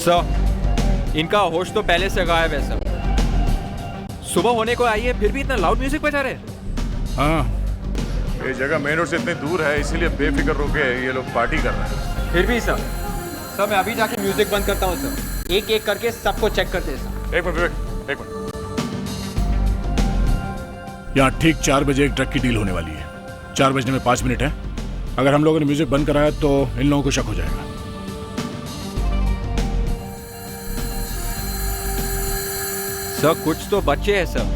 Sir, इनका होश तो पहले से गायब है सर। सुबह होने को आई है फिर भी इतना लाउड म्यूजिक बजा रहे हैं। हाँ, ये जगह मेन रोड से इतनी दूर है इसीलिए बेफिक्र होके ये लोग पार्टी कर रहे हैं। फिर भी सर मैं अभी जाके म्यूजिक बंद करता हूँ सर। एक एक करके सबको चेक करते हैं सर। एक मिनट विवेक, एक मिनट। यहाँ ठीक 4 बजे एक ट्रक की डील होने वाली है। 4 बजने में 5 मिनट है। अगर हम लोगों ने म्यूजिक बंद कराया तो इन लोगों को शक हो जाएगा। सर कुछ तो बच्चे हैं सर,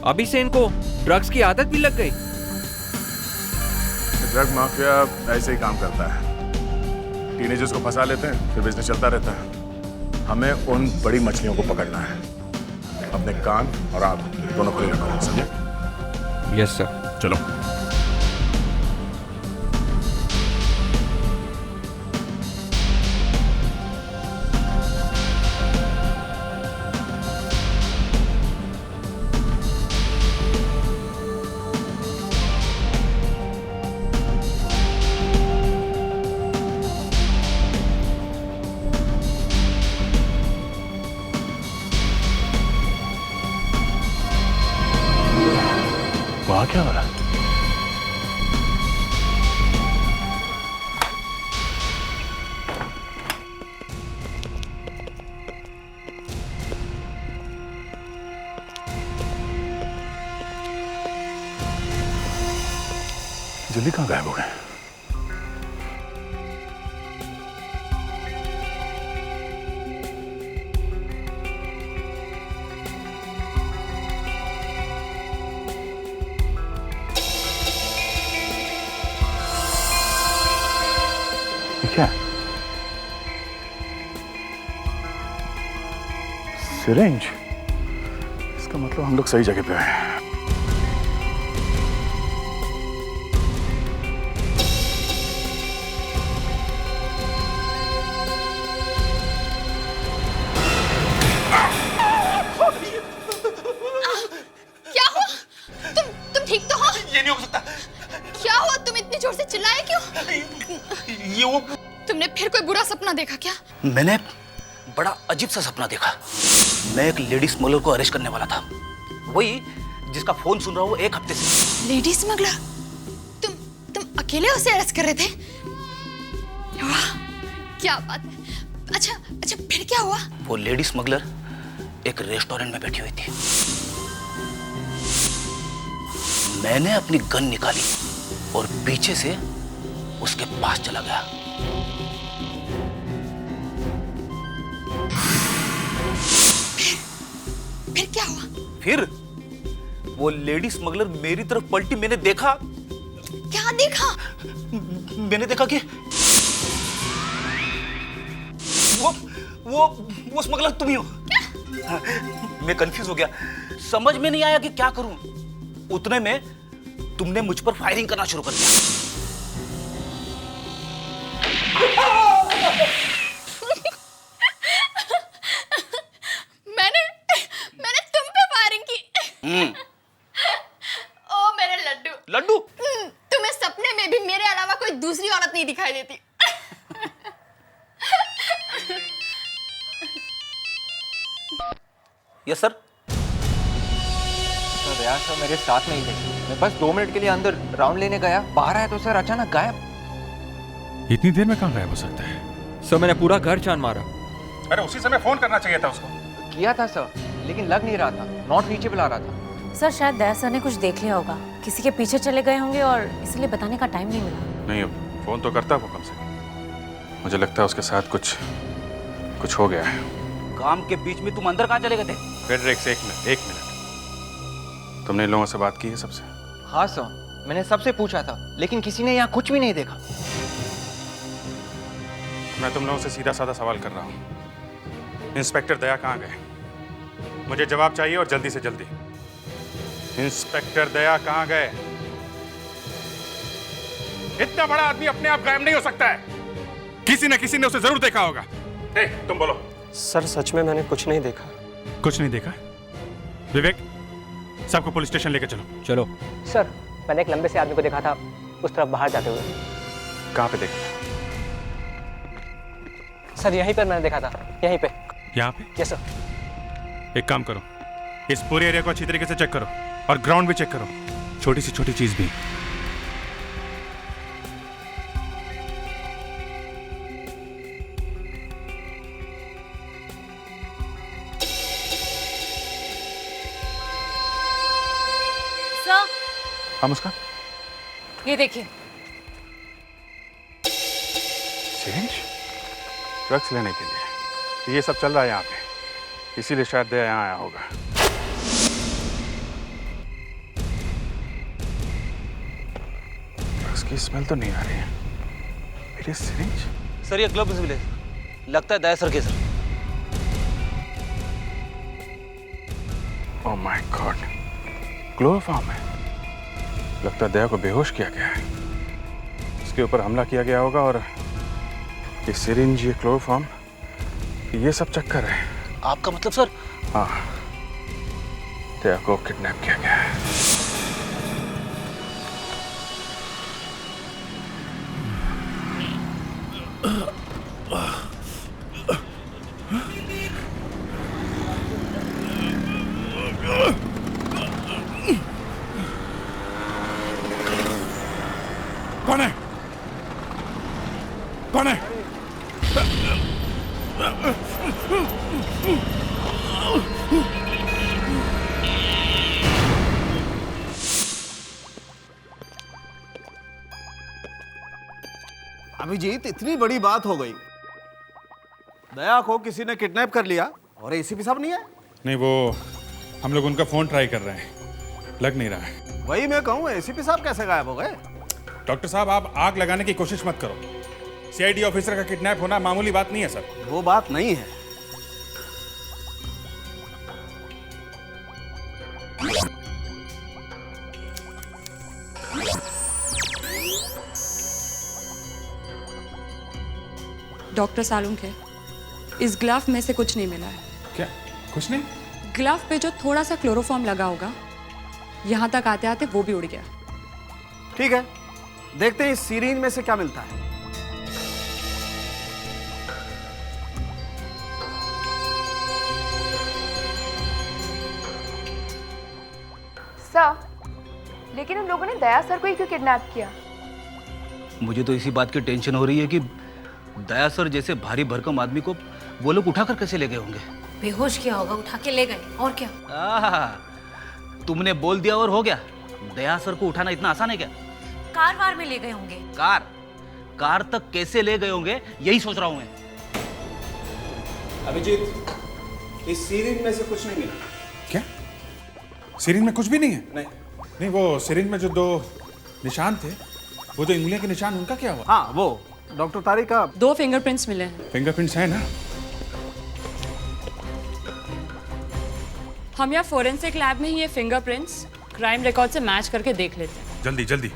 अभी से इनको ड्रग्स की आदत भी लग गई। ड्रग माफिया ऐसे ही काम करता है, टीनेजर्स को फंसा लेते हैं फिर बिजनेस चलता रहता है। हमें उन बड़ी मछलियों को पकड़ना है। अपने कान और आंख दोनों खुले रखो, समझे? Yes sir. चलो। वहां क्या हो रहा है? जल्दी कहाँ गायब हो गए? क्या? सिरिंज? इसका मतलब हम लोग सही जगह पे आए हैं। क्या हुआ? तुम ठीक तो हो? ये नहीं हो सकता। क्या हुआ? तुम इतनी जोर से चिल्लाए क्यों? ये वो तुमने फिर कोई बुरा सपना देखा क्या? मैंने बड़ा अजीब सा सपना देखा। मैं एक लेडी स्मगलर को अरेस्ट करने वाला था, वही जिसका फोन सुन रहा हूँ 1 हफ्ते से। Lady smuggler? तुम अकेले उसे अरेस्ट कर रहे थे? वाह, क्या बात है। अच्छा फिर क्या हुआ? वो लेडी स्मगलर एक रेस्टोरेंट में बैठी हुई थी। मैंने अपनी गन निकाली और पीछे से उसके पास चला गया। फिर क्या हुआ? फिर वो लेडी स्मगलर मेरी तरफ पलटी। मैंने देखा। क्या देखा? मैंने देखा कि वो स्मगलर तुम ही हो। क्या? मैं कंफ्यूज हो गया, समझ में नहीं आया कि क्या करूं। उतने में तुमने मुझ पर फायरिंग करना शुरू कर दिया। मैंने तुम पे फायरिंग की? ओ मेरे लड्डू। तुम्हें सपने में भी मेरे अलावा कोई दूसरी औरत नहीं दिखाई देती? Yes sir. सर यार सर मेरे साथ में ही थे। मैं बस 2 मिनट के लिए अंदर राउंड लेने गया, बाहर आया तो सर अचानक गायब। इतनी देर में कहाँ गायब हो सकता है? सर मैंने पूरा घर छान मारा। अरे उसी समय फोन करना चाहिए था उसको। किया था सर, लेकिन लग नहीं रहा था, नॉट रीचेबल आ रहा था। सर शायद दया सर ने कुछ देख लिया होगा, किसी के पीछे चले गए होंगे और इसलिए बताने का टाइम नहीं मिला। नहीं, अब फोन तो करता वो कम से कम। मुझे लगता है उसके साथ कुछ हो गया है। काम के बीच में तुम अंदर कहाँ चले गए थे? फेडरिक्स, एक मिनट। तुमने इन लोगों से बात की है सबसे? हाँ सर, मैंने सबसे पूछा था, लेकिन किसी ने यहाँ कुछ भी नहीं देखा। मैं तुम लोगों से सीधा साधा सवाल कर रहा हूँ। इंस्पेक्टर दया कहाँ गए? मुझे जवाब चाहिए और जल्दी से जल्दी। इंस्पेक्टर दया कहाँ गए? इतना बड़ा आदमी अपने आप गायब नहीं हो सकता है। किसी न किसी ने उसे जरूर देखा होगा। तुम बोलो। सर सच में मैंने कुछ नहीं देखा। कुछ नहीं देखा? विवेक, सबको पुलिस स्टेशन लेकर चलो। चलो। सर मैंने एक लंबे से आदमी को देखा था उस तरफ बाहर जाते हुए। कहाँ पे देखा? सर यहीं पर मैंने देखा था, यहीं पे। यहाँ पे? Yes sir. एक काम करो, इस पूरे एरिया को अच्छी तरीके से चेक करो और ग्राउंड भी चेक करो, छोटी सी छोटी चीज भी। सर, हाँ मुस्कान। ये देखिए। सिरिंज? ड्रग्स लेने के लिए ये सब चल रहा है यहाँ पे, इसीलिए शायद दया यहाँ आया होगा। ड्रग्स की स्मेल तो नहीं आ रही है। मेरी सिरिंज? सर ये ग्लव्स मिले, लगता है दया सर के sir. Oh my God, chloroform है। लगता है दया को बेहोश किया गया है, उसके ऊपर हमला किया गया होगा और ये सिरिंज, ये क्लोरोफॉर्म, ये सब चक्कर है। आपका मतलब सर? हाँ, दया को किडनैप किया गया है। कौन है? कौन है? अभिजीत, इतनी बड़ी बात हो गई, दया को किसी ने किडनैप कर लिया और एसीपी साहब नहीं है। नहीं, वो हम लोग उनका फोन ट्राई कर रहे हैं, लग नहीं रहा है। वही मैं कहूँ, एसीपी साहब कैसे गायब हो गए? डॉक्टर साहब, आप आग लगाने की कोशिश मत करो। सीआईडी ऑफिसर का किडनैप होना मामूली बात नहीं है सर। वो बात नहीं है। डॉक्टर सालुंखे, इस ग्लव में से कुछ नहीं मिला है। क्या? कुछ नहीं? ग्लव पे जो थोड़ा सा क्लोरोफॉर्म लगा होगा, यहाँ तक आते आते वो भी उड़ गया। ठीक है, देखते हैं इस सीरीन में से क्या मिलता है। सर, लेकिन उन लोगों ने दया सर को ही क्यों किडनैप किया? मुझे तो इसी बात की टेंशन हो रही है कि दया सर जैसे भारी भरकम आदमी को वो लोग उठाकर कैसे ले गए होंगे। बेहोश किया होगा, उठा के ले गए, और क्या। तुमने बोल दिया और हो गया। दया सर को उठाना इतना आसान है क्या? कार वार में ले गए होंगे। कार तक कैसे ले गए होंगे, यही सोच रहा हूं मैं। अभिजीत, इस सीरीन में से कुछ नहीं मिला। क्या? सिरिंज में कुछ भी नहीं है? नहीं, वो सिरिंज में जो 2 निशान थे, वो 2 उंगलियों के निशान, उनका क्या हुआ? हाँ, वो डॉक्टर तारिक का 2 फिंगरप्रिंट्स मिले हैं। फिंगरप्रिंट्स है ना? हम यहाँ फोरेंसिक लैब में ही ये फिंगरप्रिंट्स क्राइम रिकॉर्ड से मैच करके देख लेते हैं। जल्दी जल्दी।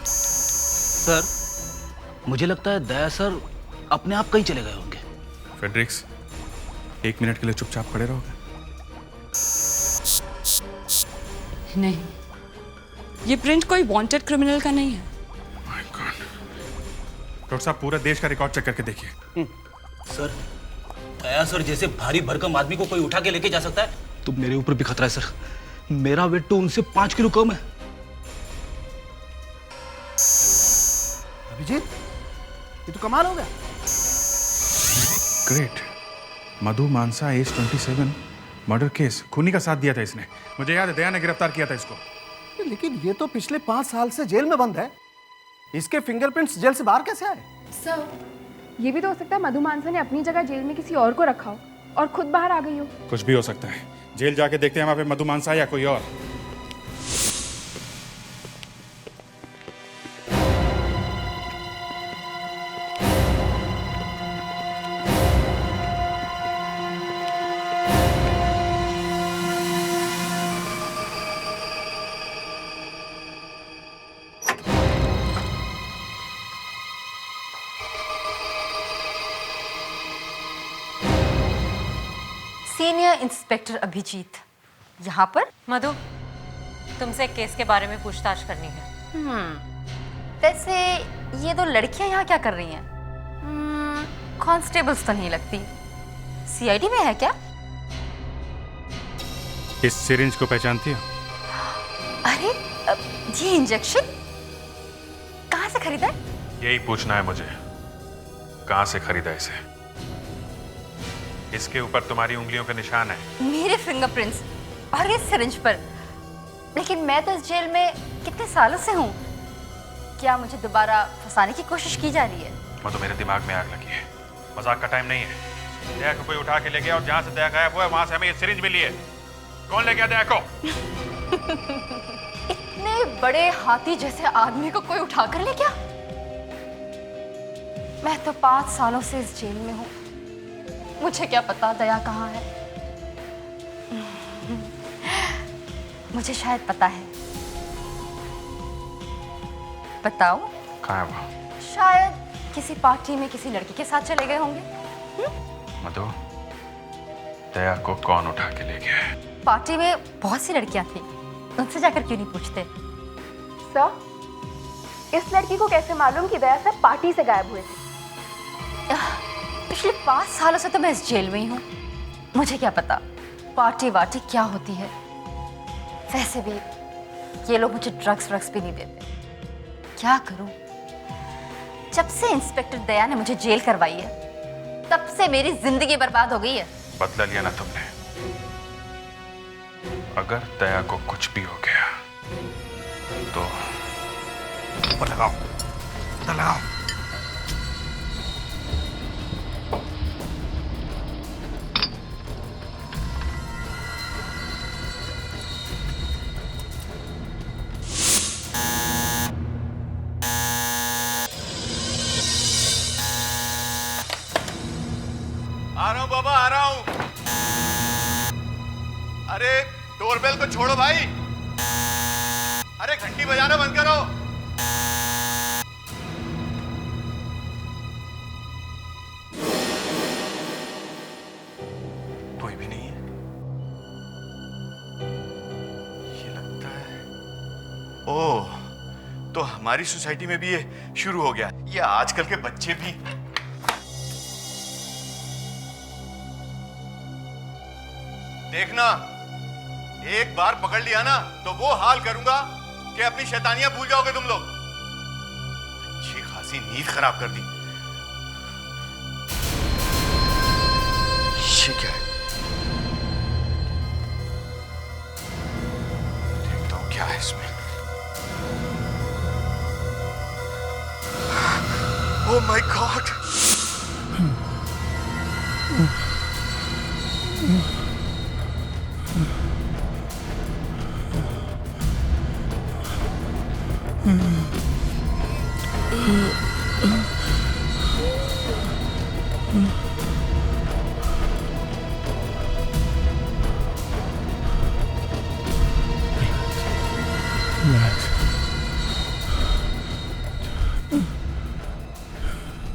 सर, मुझे लगता है दया सर अपने आप कहीं चले गए होंगे। फेड्रिक्स, 1 मिनट के लिए चुपचाप खड़े रहोगे? नहीं, ये प्रिंट कोई वांटेड क्रिमिनल का नहीं है। My God. डॉक्टर साहब, पूरा देश का रिकॉर्ड चेक करके देखिए। सर, दया सर जैसे भारी भरकम आदमी को कोई उठा के लेके जा सकता है, तो मेरे ऊपर भी खतरा है सर। मेरा वेट तो उनसे 5 किलो कम है। अभिजीत, ये तो कमाल हो गया। ग्रेट। मधु मानसा, एज 27, मर्डर केस, खूनी का साथ दिया था इसने। मुझे याद है, दया ने गिरफ्तार किया था इसको। लेकिन ये तो पिछले 5 साल से जेल में बंद है, इसके फिंगरप्रिंट्स जेल से बाहर कैसे आए? सर, ये भी तो हो सकता है मधु मानसा ने अपनी जगह जेल में किसी और को रखा हो और खुद बाहर आ गई हो। कुछ भी हो सकता है। जेल जाके देखते हैं वहां पे मधु मानसा या कोई और। सीनियर इंस्पेक्टर अभिजीत यहाँ पर। मधु, तुमसे एक केस के बारे में पूछताछ करनी है। वैसे ये 2 लड़कियां यहाँ क्या कर रही हैं? कांस्टेबल्स तो नहीं लगती, सीआईडी में है क्या? इस सिरिंज को पहचानती हो? अरे ये इंजेक्शन कहाँ से खरीदा है? यही पूछना है मुझे, कहाँ से खरीदा इसे? इसके ऊपर तुम्हारी उंगलियों के निशान है। मेरे फिंगरप्रिंट्स और इस सिरिंज पर। लेकिन मैं तो इस जेल में कितने सालों से हूँ। क्या मुझे दोबारा फंसाने की कोशिश की जा रही है? वो तो मेरे दिमाग में आग लगी है, मजाक का टाइम नहीं है। दया को कोई उठा के ले गया और जहाँ से दया गायब हुआ है वहां से हमें ये सिरिंज मिली है। कौन ले गया दया को? इतने बड़े हाथी जैसे आदमी को कोई उठा कर ले गया? मैं तो 5 सालों से इस जेल में हूँ, मुझे क्या पता दया कहाँ है। मुझे शायद पता है। बताओ कहाँ है वो? शायद किसी पार्टी में किसी लड़की के साथ चले गए होंगे। मधु, दया को कौन उठा के ले गया है? पार्टी में बहुत सी लड़कियां थी, उनसे जाकर क्यों नहीं पूछते? सर, इस लड़की को कैसे मालूम कि दया सर पार्टी से गायब हुए थे? पिछले 5 सालों से तो मैं इस जेल में ही हूँ, मुझे क्या पता पार्टी वार्टी क्या होती है। वैसे भी ये लोग मुझे ड्रग्स भी नहीं देते। क्या करूं? जब से इंस्पेक्टर दया ने मुझे जेल करवाई है तब से मेरी जिंदगी बर्बाद हो गई है। बदला लिया ना तुमने। अगर दया को कुछ भी हो गया तो लगाओ। आ रहा हूं बाबा, आ रहा हूं। अरे डोरबेल को छोड़ो भाई। अरे घंटी बजाना बंद करो। कोई भी नहीं है। ये लगता है ओह, तो हमारी सोसाइटी में भी ये शुरू हो गया। ये आजकल के बच्चे भी। देखना, एक बार पकड़ लिया ना तो वो हाल करूंगा कि अपनी शैतानियां भूल जाओगे तुम लोग। अच्छी खासी नींद खराब कर दी। ये क्या है? देखता हूं क्या है इसमें। Oh my God!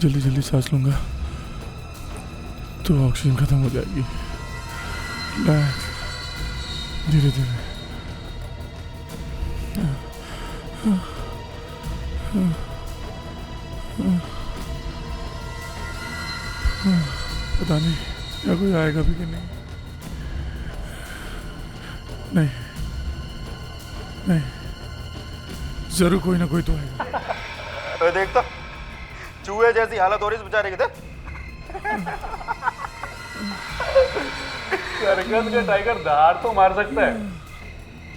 जल्दी जल्दी सांस लूंगा तो ऑक्सीजन खत्म हो जाएगी। रिलैक्स, धीरे धीरे। पता नहीं क्या कोई आएगा भी कि नहीं। नहीं नहीं, जरूर कोई ना कोई तो आएगा। अरे देखता, चूहे जैसी हालत हो रही है इस बेचारे की। सर्कस का टाइगर धार तो मार सकता है,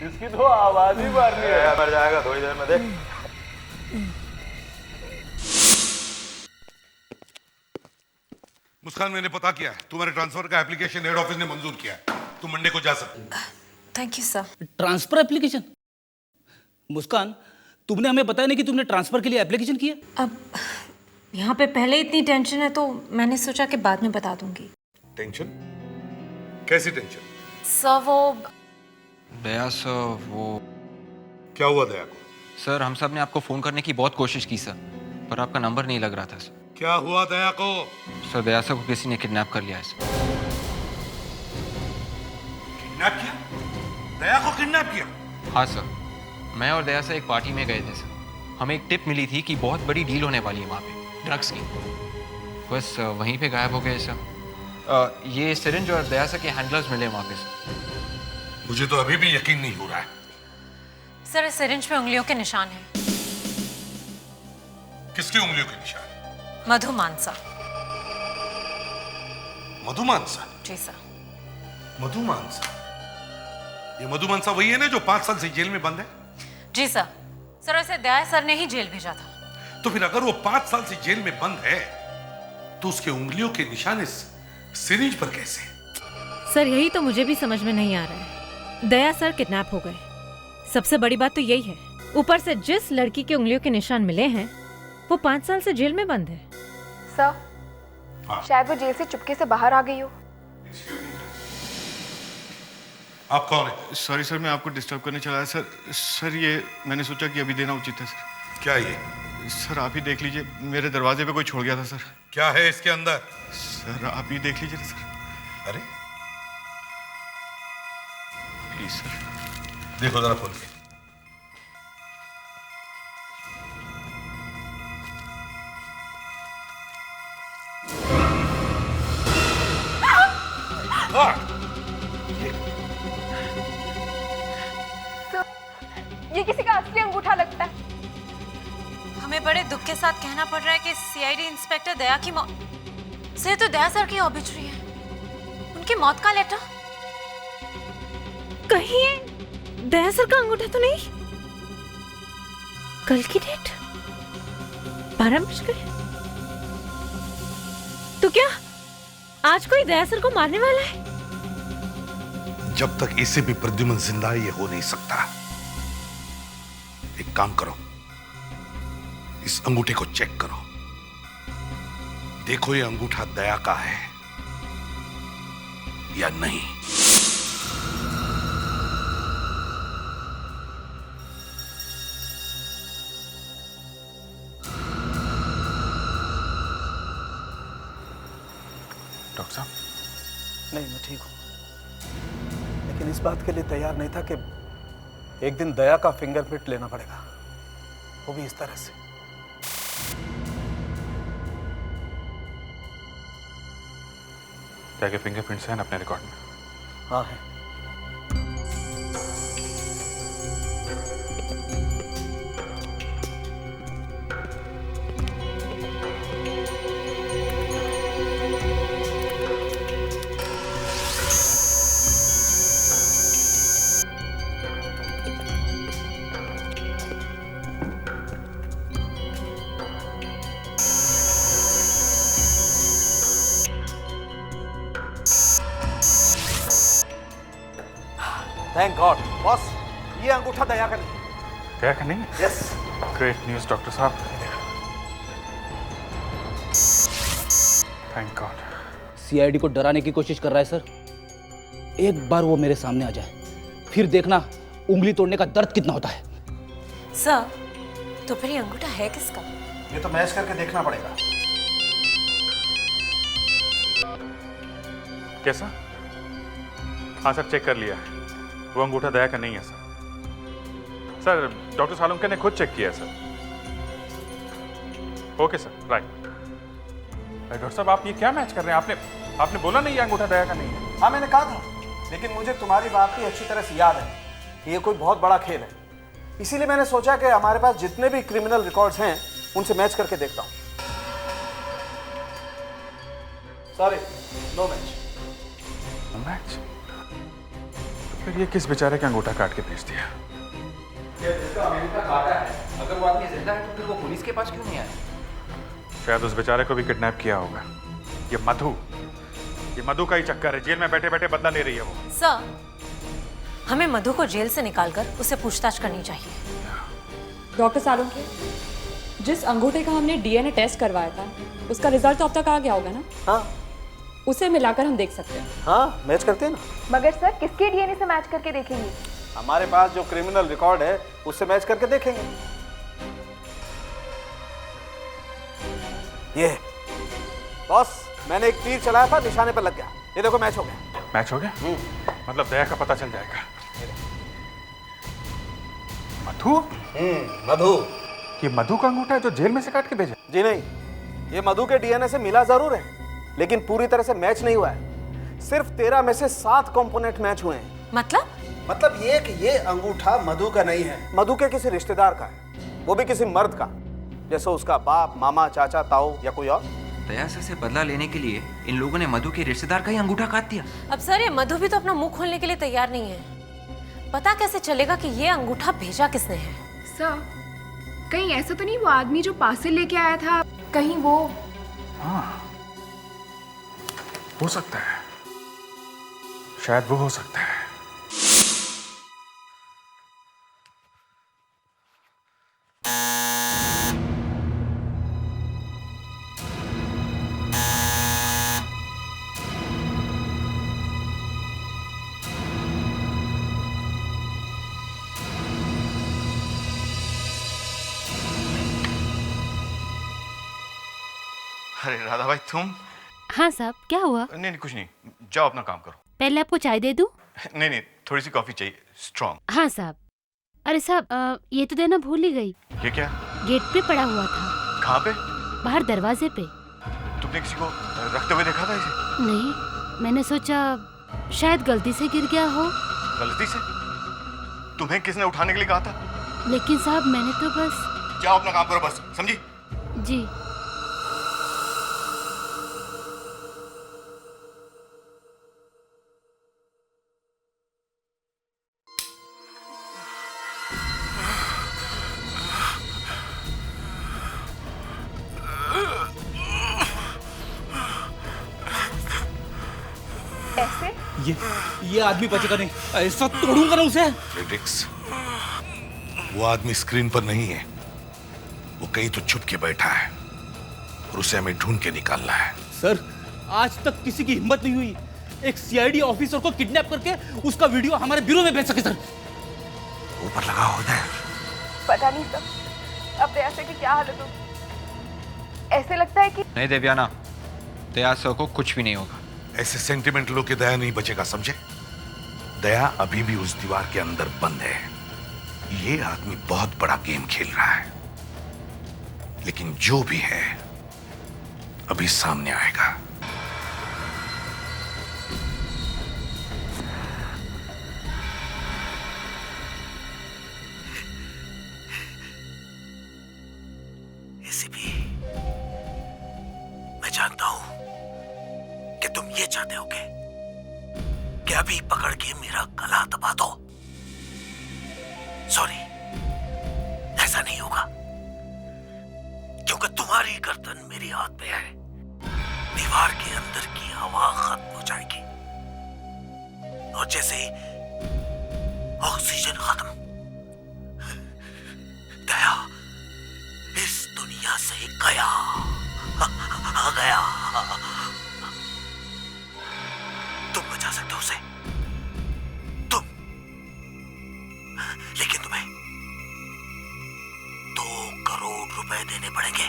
इसकी तो आवाज ही मारनी है। मर जाएगा थोड़ी देर में, देख। मुस्कान, मैंने पता किया, तुम्हारे ट्रांसफर का एप्लीकेशन हेड ऑफिस ने मंजूर किया है। तुम मंडे को जा सकते। Thank you sir. Transfer application? Muskan, तुमने हमें बताया नहीं कि तुमने ट्रांसफर के लिए एप्लीकेशन किया। अब यहाँ पे पहले इतनी टेंशन है तो मैंने सोचा कि बाद में बता दूंगी। टेंशन? कैसी टेंशन? सर वो दया सर, वो क्या हुआ दया को? सर, हम सब ने आपको फोन करने की बहुत कोशिश की सर, पर आपका नंबर नहीं लग रहा था सर। क्या हुआ दया को? सर, दया सर को किसी ने किडनैप कर लिया है सर। किडनैप किया? दया को किडनैप किया? हाँ सर, मैं और दया सर एक पार्टी में गए थे सर। हमें एक टिप मिली थी कि बहुत बड़ी डील होने वाली है वहाँ पे, ड्रग्स की। किडनैप किया? दया को किडनैप किया? हाँ सर, मैं और दया सर एक पार्टी में गए थे सर। हमें एक टिप मिली थी कि बहुत बड़ी डील होने वाली है वहाँ पे, ड्रग्स की। बस वहीं पे गायब हो गए सर। ये सिरिंज और दया सर के हैंडलर्स मिले वहाँ पे सर। मुझे तो अभी भी यकीन नहीं हो रहा है। सर इस सिरिंज पे उंगलियों के निशान हैं। किसकी उंगलियों के निशान? मधु मानसा। मधु मानसा? जी सर। मधु मानसा? ये मधु मानसा वही है ना जो 5 साल से जेल में बंद है? जी सर। सर उसे दया सर ने ही जेल भेजा था। तो फिर अगर वो 5 साल से जेल में बंद है तो उसके उंगलियों के निशान इस सिरिंज पर कैसे? सर यही तो मुझे भी समझ में नहीं आ रहा है। दया सर किडनैप हो गए, सबसे बड़ी बात तो यही है। ऊपर से जिस लड़की के उंगलियों के निशान मिले हैं वो 5 साल से जेल में बंद है। सर शायद वो जेल से चुपके से बाहर आ गई हो। आप कौन है? सॉरी सर, मैं आपको डिस्टर्ब करने चला सर। सर ये मैंने सोचा कि अभी देना उचित है सर। क्या ये? सर आप ही देख लीजिए, मेरे दरवाजे पे कोई छोड़ गया था सर। क्या है इसके अंदर? सर आप ही देख लीजिए सर। अरे प्लीज सर। देखो जरा खोल के। ये किसी का असली अंगूठा लगता है। हमें बड़े दुख के साथ कहना पड़ रहा है कि सीआईडी इंस्पेक्टर दया की मौत से तो दया सर की ऑबिचुरी है। उनकी मौत का लेटर कहीं दया सर का अंगूठा तो नहीं? कल की डेट 12 बज गए। तो क्या आज कोई दया सर को मारने वाला है? जब तक इसे भी प्रद्युमन जिंदा है ये हो नहीं सकता। एक काम करो, इस अंगूठे को चेक करो, देखो ये अंगूठा दया का है या नहीं। डॉक्टर साहब? नहीं मैं ठीक हूं, लेकिन इस बात के लिए तैयार नहीं था कि एक दिन दया का फिंगरप्रिंट लेना पड़ेगा, वो भी इस तरह से। दया के फिंगरप्रिंट्स हैं अपने रिकॉर्ड में? हाँ है। थैंक गॉड बॉस, ये अंगूठा दया का नहीं। दया का नहीं? यस। ग्रेट न्यूज़ डॉक्टर साहब, थैंक गॉड। सीआईडी को डराने की कोशिश कर रहा है सर। एक बार वो मेरे सामने आ जाए, फिर देखना उंगली तोड़ने का दर्द कितना होता है। सर तो फिर ये अंगूठा है किसका? ये तो मैच करके देखना पड़ेगा। कैसा? हाँ सर, चेक कर लिया है, वो अंगूठा दया का नहीं है सर। सर डॉक्टर सालुंके ने खुद चेक किया है sir. Okay sir, right. Doctor साहब आप ये क्या मैच कर रहे हैं? आपने बोला नहीं ये अंगूठा दया का नहीं है। हाँ मैंने कहा था, लेकिन मुझे तुम्हारी बात भी अच्छी तरह से याद है कि ये कोई बहुत बड़ा खेल है, इसीलिए मैंने सोचा कि हमारे पास जितने भी क्रिमिनल रिकॉर्ड्स हैं उनसे मैच करके देखता हूँ। Sorry, no match. No match? फिर ये किस बेचारे का अंगूठा काट के भेज दिया? जिसका अंगूठा काटा है, अगर वो आदमी जिंदा है तो फिर वो पुलिस के पास क्यों नहीं आया? शायद उस बेचारे को भी किडनैप किया होगा। ये मधु का ही चक्कर है, जेल में बैठे बैठे बदला ले रही है वो। सर हमें मधु को जेल से निकालकर उसे पूछताछ करनी चाहिए। डॉक्टर सालुंके, जिस अंगूठे का हमने डीएनए टेस्ट करवाया था उसका रिजल्ट तो अब तक आ गया होगा ना? हाँ, उसे मिलाकर हम देख सकते हैं। हाँ मैच करते हैं ना। मगर सर किसके डीएनए से मैच करके देखेंगे? हमारे पास जो क्रिमिनल रिकॉर्ड है उससे मैच करके देखेंगे। ये बॉस, मैंने एक तीर चलाया था, निशाने पर लग गया। ये देखो मैच हो गया। मैच हो गया? मतलब दया का पता चल जाएगा। मधु? मधु। ये मधु का अंगूठा है जो जेल में से काट के भेजा? जी नहीं, ये मधु के डीएनए से मिला जरूर है, लेकिन पूरी तरह से मैच नहीं हुआ है। सिर्फ 13 में से 7 कंपोनेंट मैच हुए हैं। मतलब ये कि ये अंगूठा मधु का नहीं है, मधु के किसी रिश्तेदार का है, वो भी किसी मर्द का, जैसे उसका बाप, मामा, चाचा, ताऊ या कोई और। दया सर से बदला लेने के लिए इन लोगों ने मधु के रिश्तेदार का ही अंगूठा काट दिया। अब सर ये मधु भी तो अपना मुंह खोलने के लिए तैयार नहीं है। पता कैसे चलेगा कि ये अंगूठा भेजा किसने है? सर, कहीं ऐसा तो नहीं वो आदमी जो पार्सल लेके आया था, कहीं वो? हाँ, हो सकता है, शायद वो हो सकता है। अरे राधा भाई तुम? हाँ साहब, क्या हुआ? नहीं कुछ नहीं, जाओ अपना काम करो। पहले आपको चाय दे दूं? नहीं थोड़ी सी कॉफी चाहिए, स्ट्रॉन्ग। हाँ साहब। अरे साहब, ये तो देना भूल ही गई। ये क्या? गेट पे पड़ा हुआ था। कहाँ पे? बाहर दरवाजे पे। तुमने किसी को रखते हुए देखा था इसे? नहीं, मैंने सोचा शायद गलती से गिर गया हो। गलती से? तुम्हें किसने उठाने के लिए कहा था? लेकिन साहब मैंने तो बस। जाओ अपना काम करो बस, समझी? जी। ये आदमी बचेगा नहीं, ऐसा तोड़ूंगा ना उसे। फ्रेडरिक्स, वो आदमी स्क्रीन पर नहीं है, वो कहीं तो छुप के बैठा है और उसे हमें ढूंढ के निकालना है। सर, आज तक किसी की हिम्मत नहीं हुई एक सीआईडी ऑफिसर को किडनैप करके उसका वीडियो हमारे ब्यूरो में भेज सके। सर ऊपर लगा होता है। पता नहीं सर, अब दया सर की क्या हालत होगी। ऐसे लगता है कि नहीं देवयाना, दया सर को कुछ भी नहीं होगा। ऐसे सेंटिमेंटलों के दया नहीं बचेगा, समझे? दया अभी भी उस दीवार के अंदर बंद है। ये आदमी बहुत बड़ा गेम खेल रहा है, लेकिन जो भी है अभी सामने आएगा। एसीपी, मैं जानता हूं कि तुम ये चाहते होगे कि अभी पकड़ के मेरा गला दबा दो। सॉरी, ऐसा नहीं होगा, क्योंकि तुम्हारी गर्दन मेरे हाथ में है। दीवार के अंदर की हवा खत्म हो जाएगी और जैसे ही ऑक्सीजन खत्म, दया इस दुनिया से गया आ गया। तुम बचा सकते हो उसे, तुम, लेकिन तुम्हें 2 करोड़ रुपए देने पड़ेंगे।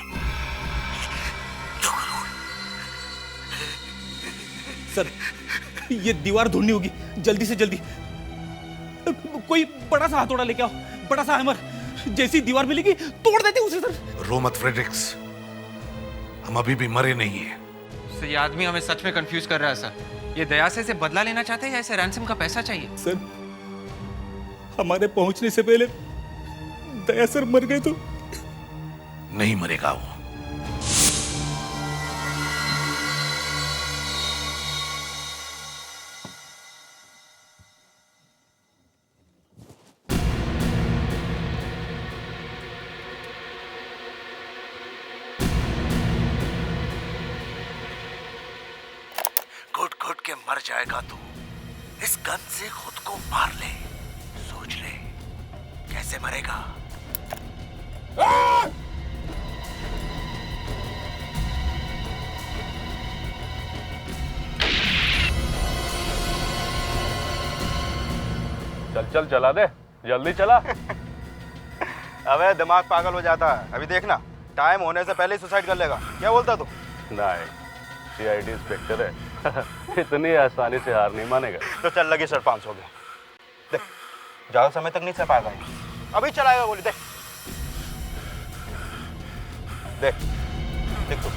2 करोड़। सर, ये दीवार ढूंढनी होगी जल्दी से जल्दी। कोई बड़ा सा हथौड़ा लेके आओ, बड़ा सा हैमर। जैसी दीवार मिलेगी तोड़ देते उसे। सर रो मत फ्रेडरिक्स, हम अभी भी मरे नहीं है। सर, ये आदमी हमें सच में कंफ्यूज कर रहा है सर। ये दया से बदला लेना चाहते हैं या इसे रैंसम का पैसा चाहिए? सर, हमारे पहुंचने से पहले दया सर मर गए तो? नहीं मरेगा वो। घुट घुट के मर जाएगा तू। इस गन से खुद को मार ले, सोच ले कैसे मरेगा। चल चला दे, जल्दी चला। अबे दिमाग पागल हो जाता है। अभी देखना, टाइम होने से पहले ही सुसाइड कर लेगा। क्या बोलता तू? नहीं, सीआईडी इंस्पेक्टर है, इतनी आसानी से हार नहीं मानेगा। तो चल, लगी सर 500 गया। देख, ज्यादा समय तक नहीं चल पाएगा, अभी चलाएगा गोली। देख देख देखो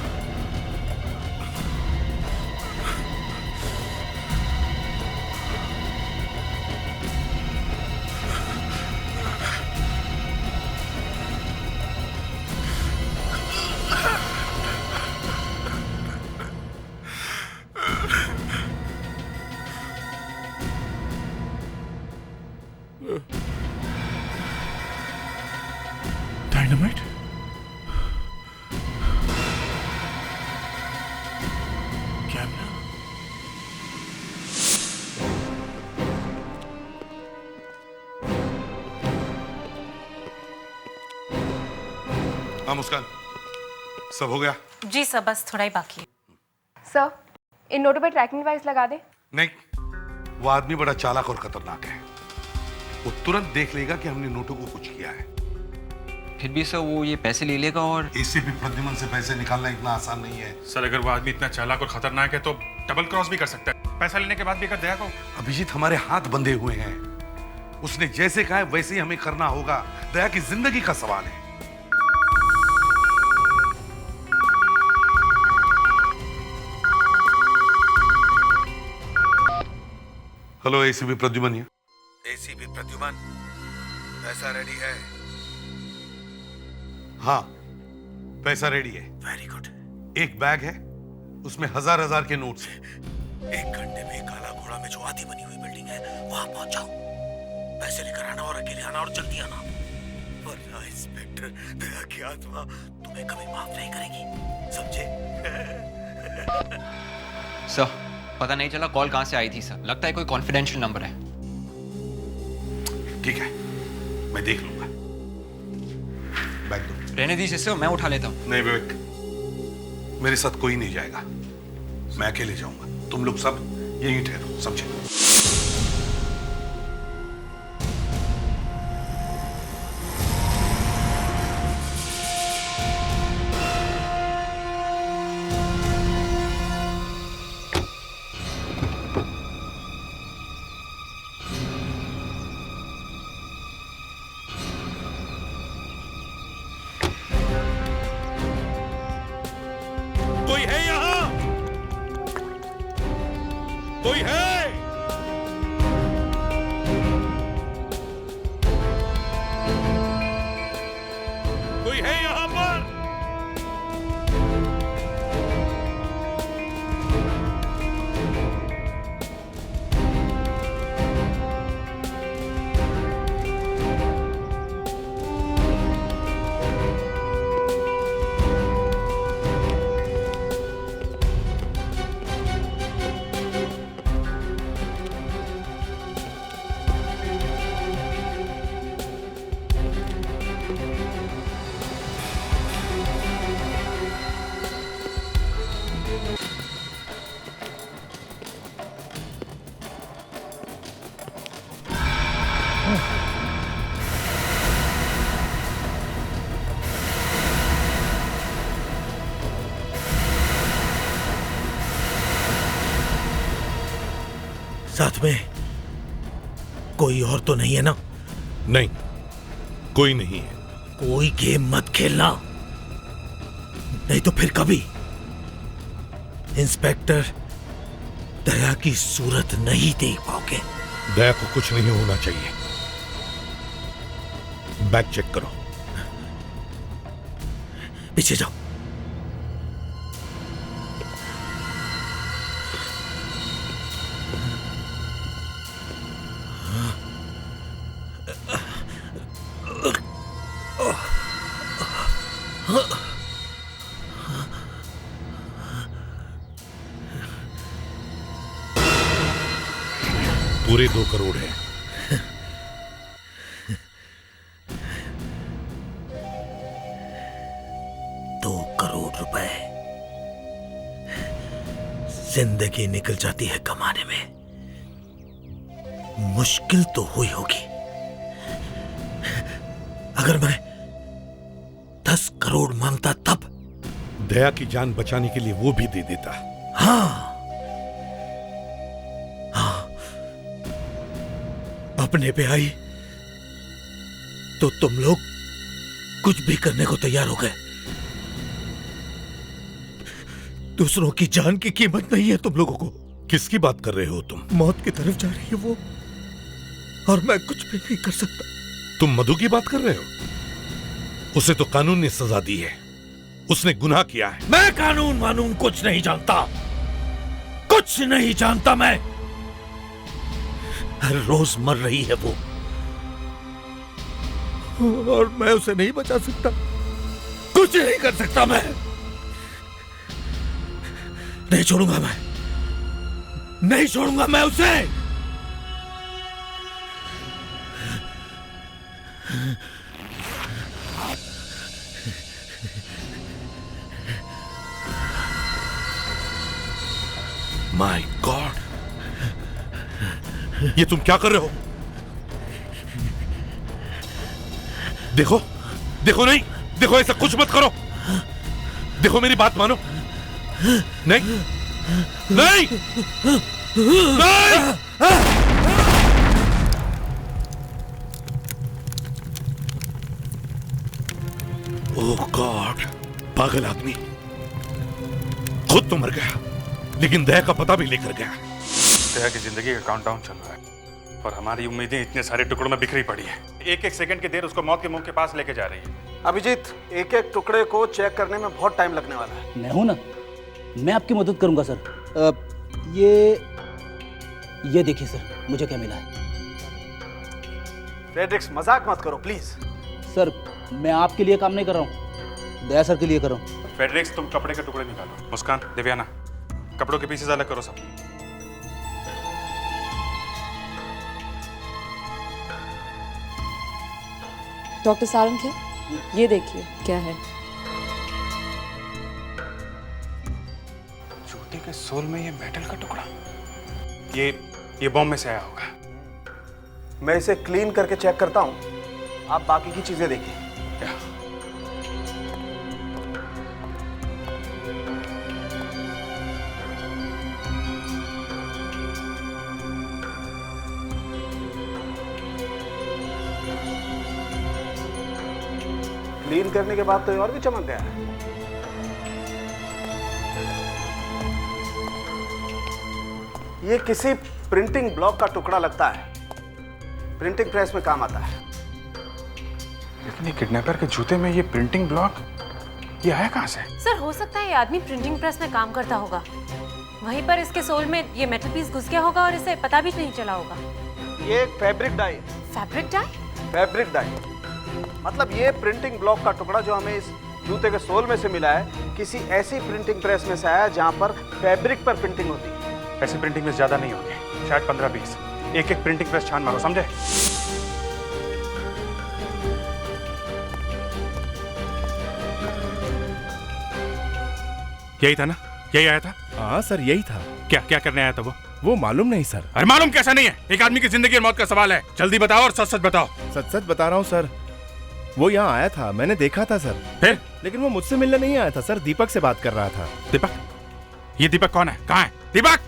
डायनामाइट? कैमरा? हाँ मुस्कान, सब हो गया? जी सर, बस थोड़ा ही बाकी है। सर, इन नोटों पे ट्रैकिंग डिवाइस लगा दे। नहीं, वो आदमी बड़ा चालाक और खतरनाक है। वो तुरंत देख लेगा कि हमने नोटों को कुछ किया है। फिर भी सर वो ये पैसे ले लेगा और एसीपी प्रद्युमन से पैसे निकालना इतना आसान नहीं है। सर अगर वो आदमी इतना चालाक और खतरनाक है तो डबल क्रॉस भी कर सकता है। पैसा लेने के बाद भी अगर दया को। अभिजीत, हमारे हाथ बंधे हुए हैं। उसने जैसे कहा है वैसे ही हमें करना होगा। दया की जिंदगी का सवाल है। हेलो, एसीपी प्रद्युमन है। एसीपी प्रद्युमन, पैसा रेडी है? हाँ, पैसा रेडी है। Very good. एक बैग है, उसमें हजार के नोट्स हैं। 1 घंटे में काला घोड़ा में जो आधी बनी हुई बिल्डिंग है वहां पहुंच जाओ। पैसे लेकर आना और अकेले आना और जल्दी आना, वरना इंस्पेक्टर दया की आत्मा तुम्हें कभी माफ नहीं करेगी, समझे? सर पता नहीं चला कॉल कहां से आई थी सर। लगता है कोई कॉन्फिडेंशियल नंबर है। ठीक है, मैं देख लूंगा। बैग दो। रहने दीजिए सर, मैं उठा लेता हूँ। नहीं विवेक, मेरे साथ कोई नहीं जाएगा, मैं अकेले जाऊंगा। तुम लोग सब यहीं ठहरो, समझे? कोई है यहाँ? कोई है? कोई है यहाँ पर? साथ में कोई और तो नहीं है ना? नहीं, कोई नहीं है। कोई गेम मत खेलना, नहीं तो फिर कभी इंस्पेक्टर दया की सूरत नहीं देख पाओगे। दया को कुछ नहीं होना चाहिए। बैग चेक करो। पीछे जाओ। पूरे 2 करोड़ है। ₹2 जिंदगी निकल जाती है कमाने में। मुश्किल तो हुई होगी। अगर मैं 10 करोड़ मांगता तब? दया की जान बचाने के लिए वो भी दे देता। हाँ, अपने पे आई तो तुम लोग कुछ भी करने को तैयार हो गए। दूसरों की जान की कीमत नहीं है तुम लोगों को। किसकी बात कर रहे हो तुम? मौत की तरफ जा रही है वो, और मैं कुछ भी नहीं कर सकता। तुम मधु की बात कर रहे हो? उसे तो कानून ने सजा दी है, उसने गुनाह किया है। मैं कानून वानून कुछ नहीं जानता, कुछ नहीं जानता मैं। हर रोज मर रही है वो, और मैं उसे नहीं बचा सकता, कुछ नहीं कर सकता मैं। नहीं छोड़ूंगा मैं, नहीं छोड़ूंगा मैं उसे। माय गॉड, ये तुम क्या कर रहे हो? देखो देखो, नहीं देखो, ऐसा कुछ मत करो। देखो मेरी बात मानो। नहीं नहीं नहीं। ओह गॉड, पागल आदमी खुद तो मर गया, लेकिन दया का पता भी लेकर गया। दया की जिंदगी का काउंटडाउन चल रहा है और हमारी उम्मीदें इतने सारे टुकड़ों में बिखरी पड़ी है। एक एक सेकंड की देर उसको मौत के मुंह के पास लेके जा रही है। अभिजीत, एक एक टुकड़े को चेक करने में बहुत टाइम लगने वाला है। मैं हूं ना, मैं आपकी मदद करूंगा सर। ये देखिए सर, मुझे क्या मिला है। फ्रेडरिक्स, मजाक मत करो प्लीज। सर, मैं आपके लिए काम नहीं कर रहा हूँ, दया सर के लिए कर रहा हूँ। फेडरिक्स, तुम कपड़े के टुकड़े निकालो। मुस्कान, दिव्याना, कपड़ों के पीसेस अलग करो सब। डॉक्टर सारंग, ये देखिए क्या है। जूते के सोल में ये मेटल का टुकड़ा, ये बॉम्ब में से आया होगा। मैं इसे क्लीन करके चेक करता हूँ, आप बाकी की चीजें देखिए। क्या? क्लीन करने के बाद तो ये और भी चमक गया है। ये किसी प्रिंटिंग ब्लॉक का टुकड़ा लगता है, प्रिंटिंग प्रेस में काम आता है। लेकिन ये किडनैपर के जूते में ये प्रिंटिंग ब्लॉक, ये आया कहां से? सर, हो सकता है ये आदमी प्रिंटिंग प्रेस में काम करता होगा, वहीं पर इसके सोल में ये मेटल पीस घुस गया होगा और इसे पता भी नहीं चला होगा। ये एक fabric dye. Fabric dye? Fabric dye मतलब ये प्रिंटिंग ब्लॉक का टुकड़ा जो हमें इस जूते के सोल में से मिला है, किसी ऐसी प्रिंटिंग प्रेस में से आया जहां पर फैब्रिक पर प्रिंटिंग होती है। ऐसी प्रिंटिंग प्रेस ज्यादा नहीं होगी, शायद 15-20। एक एक प्रिंटिंग प्रेस छान मारो, समझे? यही था ना? यही आया था? हाँ सर, यही था। क्या क्या करने आया था वो मालूम नहीं सर। अरे मालूम कैसा नहीं है? एक आदमी की जिंदगी और मौत का सवाल है, जल्दी बताओ और सच सच बताओ। सच सच बता रहा हूँ सर, वो यहाँ आया था, मैंने देखा था सर। फिर? लेकिन वो मुझसे मिलने नहीं आया था सर, दीपक से बात कर रहा था। दीपक? ये दीपक कौन है? कहाँ है दीपक?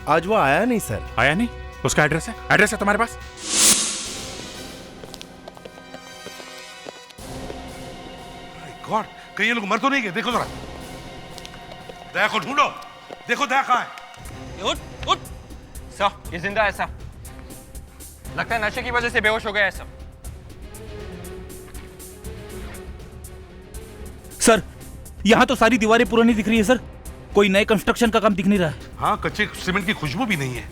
आज वो आया नहीं सर। आया नहीं? उसका एड्रेस है? एड्रेस है तुम्हारे पास? गॉड, कहीं ये लोग मर तो नहीं गए? देखो जरा, दया को ढूंढो, देखो दया कहाँ है। उठ उठ। सर, ये जिंदा है सर, लगता है नशे की वजह से बेहोश हो गया है सब। सर, यहाँ तो सारी दीवारें पुरानी दिख रही है सर, कोई नए कंस्ट्रक्शन का काम दिख नहीं रहा है। हाँ, कच्चे सीमेंट की खुशबू भी नहीं है।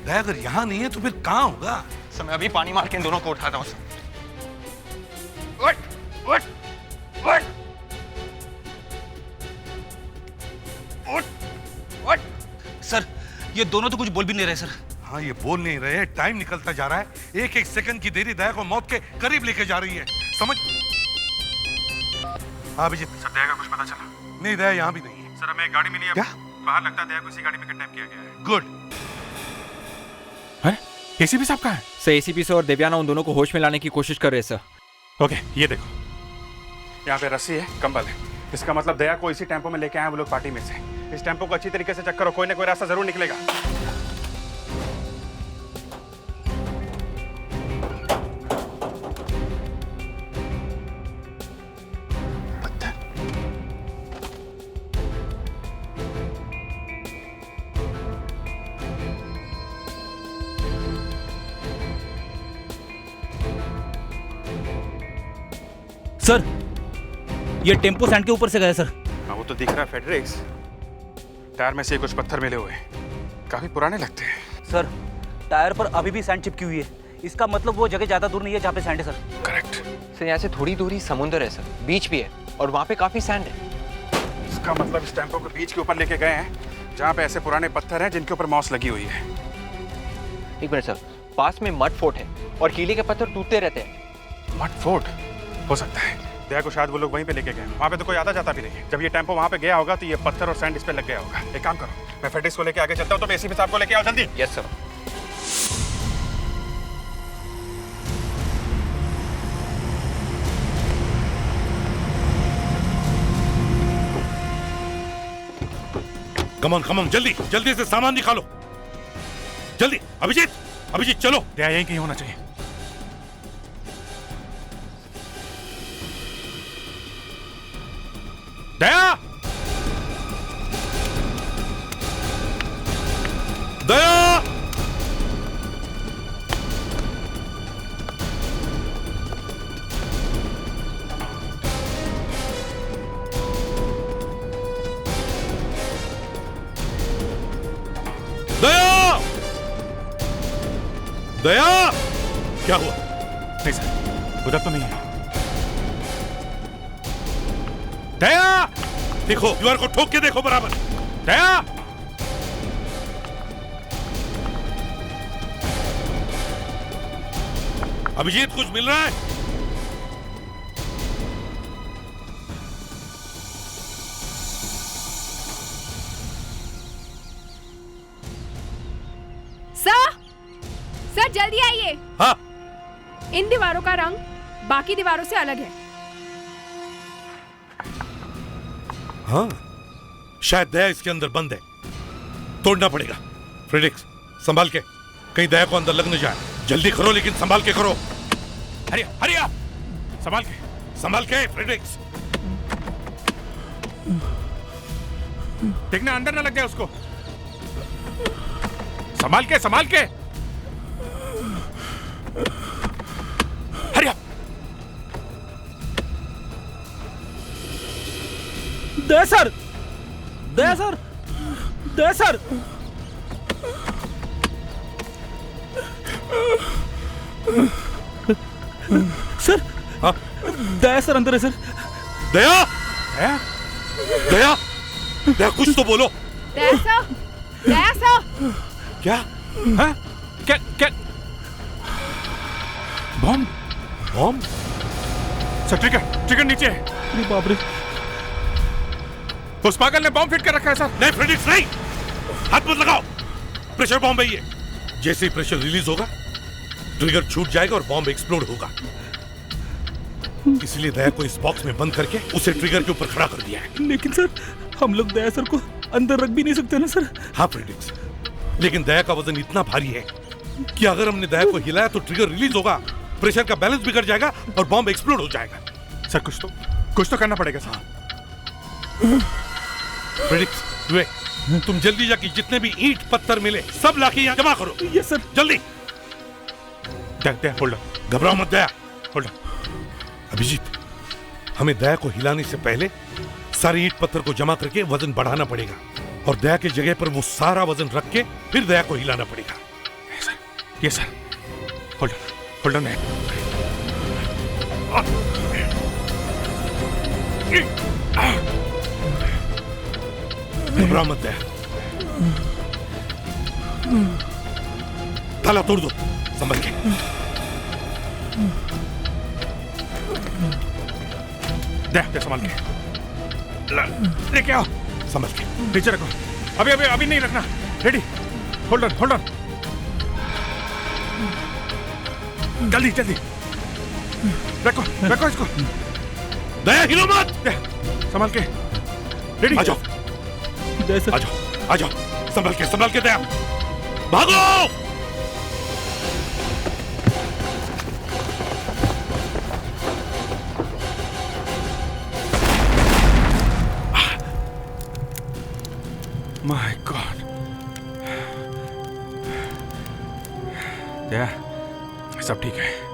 दया अगर यहाँ नहीं है तो फिर कहाँ होगा? सर, मैं अभी पानी मार के इन दोनों को उठाता हूँ सर। उठ उठ उठ उठ उठ। सर, ये दोनों तो कुछ बोल भी नहीं रहे सर। हाँ, ये बोल नहीं रहे, टाइम निकलता जा रहा है, एक एक सेकंड की देरी दया को मौत के करीब लेके जा रही है, समझ? हाँ अभिजीत। सर, दया का कुछ पता चला? नहीं, दया यहाँ भी नहीं है। सर, हमें एक गाड़ी मिली है। क्या? बाहर लगता है दया को इसी गाड़ी में किडनैप किया गया है। गुड। है? एसीपी साहब कहाँ है? सर, एसीपी सर और दिव्याना उन दोनों को होश में लाने की कोशिश कर रहे हैं सर। ओके, ये देखो, यहाँ पे रस्सी है, कंबल है, इसका मतलब दया को इसी टेम्पो में लेके आए वो लोग पार्टी में से। इस टेम्पो को अच्छी तरीके से चेक करो, कोई ना कोई रास्ता जरूर निकलेगा। सर ये टेम्पो सैंड के ऊपर से गया सर। हाँ वो तो दिख रहा है फेडरिक्स। टायर में से कुछ पत्थर मिले हुए हैं, काफी पुराने लगते हैं। सर टायर पर अभी भी सैंड चिपकी हुई है, इसका मतलब वो जगह ज्यादा दूर नहीं है जहाँ पे सैंड है सर। करेक्ट सर यहाँ से थोड़ी दूर ही समुंदर है सर, बीच भी है और वहाँ पे काफी सैंड है। इसका मतलब इस टेम्पो को बीच के ऊपर लेके गए हैं जहाँ पे ऐसे पुराने पत्थर हैं जिनके ऊपर मॉस लगी हुई है। एक मिनट सर, पास में मड फोर्ट है और कीले के पत्थर टूटते रहते हैं। मड फोर्ट हो सकता है, दया को शायद वो लोग वहीं पे लेके गए। वहाँ पे तो कोई आता जाता भी नहीं है। जब ये टेम्पो वहाँ पे गया होगा तो ये पत्थर और सैंड इस पे लग गया होगा। एक काम करो, मैं फेडरिक्स को लेके आगे चलता हूँ, तो एसीपी साहब को लेके आओ जल्दी। Yes sir. कमन जल्दी जल्दी से सामान निकालो, जल्दी। अभिजीत चलो। दया यहीं कहीं होना चाहिए। दया दया क्या हुआ? नहीं सर, उधर तो नहीं है। दया देखो, दीवार को ठोक के देखो बराबर। दया अभिजीत कुछ मिल रहा है? सर जल्दी आइए। हाँ। इन दीवारों का रंग बाकी दीवारों से अलग है। हाँ शायद दया इसके अंदर बंद है, तोड़ना पड़ेगा। फ्रेडरिक्स संभाल के, कहीं दया को अंदर लग न जाए। जल्दी करो लेकिन संभाल के करो। हरिया संभाल के फ्रेडरिक्स। देखना अंदर ना लग जाए उसको। संभाल के हरिया। दया सर सर। हाँ दया सर अंदर है सर। दया कुछ तो बोलो। दया सर क्या? हाँ? क्या बॉम्ब सर? ट्रिगर नीचे है। अरे बाप रे, उस पागल ने बॉम्ब फिट कर रखा है सर। नहीं फ्रेडरिक्स नहीं, हाथ मत लगाओ। प्रेशर बॉम्ब है ये। जैसे ही प्रेशर रिलीज होगा ट्रिगर छूट जाएगा और बॉम्ब एक्सप्लोड होगा। इसलिए दया को इस बॉक्स में बंद करके उसे ट्रिगर के ऊपर खड़ा कर दिया है। लेकिन सर हम लोग दया सर को अंदर रख भी नहीं सकते ना सर। हाँ फ्रेडरिक्स, लेकिन दया का वजन इतना भारी है कि अगर हमने दया को हिलाया तो ट्रिगर रिलीज होगा, प्रेशर का बैलेंस बिगड़ जाएगा और बॉम्ब एक्सप्लोड हो जाएगा। सर कुछ तो करना पड़ेगा सर। फ्रेडरिक्स तुम जल्दी जाके जितने भी ईंट पत्थर मिले सब लाके यहाँ जमा करो। Yes sir. जल्दी। होल्ड ऑन, घबराओ मत दया। Hold on. अभिजीत हमें दया को हिलाने से पहले सारे ईंट पत्थर को जमा करके वजन बढ़ाना पड़ेगा और दया की जगह पर वो सारा वजन रख के फिर दया को हिलाना पड़ेगा। Yes sir. Hold on. घबराओ मत दया। ताला तोड़ दो, संभल के। दया संभाल के लेके आओ। संभल के नीचे रखो। अभी नहीं रखना। रेडी। Hold on. जल्दी रखो इसको। दया हिलो मत। संभाल के। रेडी। आ जाओ संभल के दया भागो। My God. दया सब ठीक है।